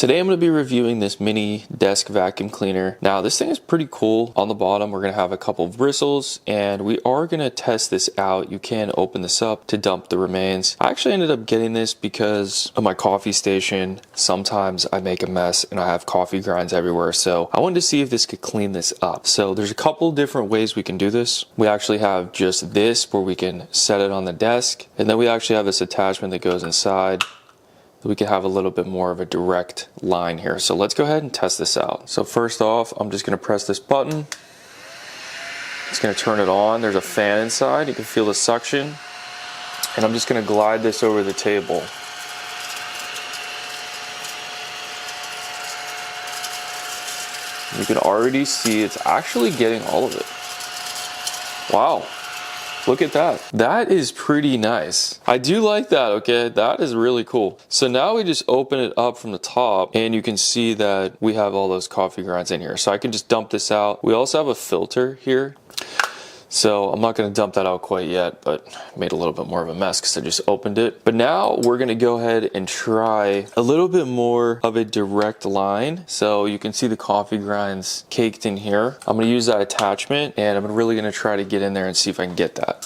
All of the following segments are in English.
Today I'm going to be reviewing this mini desk vacuum cleaner. Now this thing is pretty cool. On the bottom we're going to have a couple of bristles and we are going to test this out. You can open this up to dump the remains. I actually ended up getting this because of my coffee station. Sometimes I make a mess and I have coffee grinds everywhere, so I wanted to see if this could clean this up. So there's a couple different ways we can do this. We actually have just this where we can set it on the desk, and then we actually have this attachment that goes inside. We can have a little bit more of a direct line here. So let's go ahead and test this out. So first off, I'm just gonna press this button. It's gonna turn it on. There's a fan inside. You can feel the suction. And I'm just gonna glide this over the table. You can already see it's actually getting all of it. Wow. Look at that. That is pretty nice. I do like that, okay? That is really cool. So now we just open it up from the top and you can see that we have all those coffee grinds in here. So I can just dump this out. We also have a filter here. So I'm not gonna dump that out quite yet, but made a little bit more of a mess because I just opened it. But now we're gonna go ahead and try a little bit more of a direct line. So you can see the coffee grinds caked in here. I'm gonna use that attachment and I'm really gonna try to get in there and see if I can get that.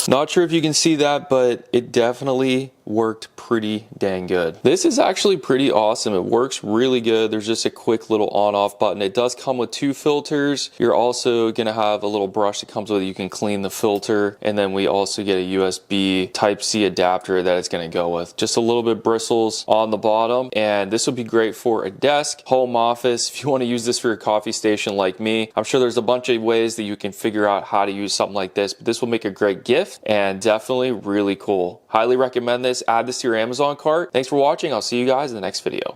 Not sure if you can see that, but it definitely worked pretty dang good. This is actually pretty awesome. It works really good. There's just a quick little on-off button. It does come with 2 filters. You're also gonna have a little brush that comes with it. You can clean the filter. And then we also get a USB Type-C adapter that it's gonna go with. Just a little bit bristles on the bottom. And this would be great for a desk, home office. If you wanna use this for your coffee station like me, I'm sure there's a bunch of ways that you can figure out how to use something like this, but this will make a great gift and definitely really cool. Highly recommend this. Add this to your Amazon cart. Thanks for watching. I'll see you guys in the next video.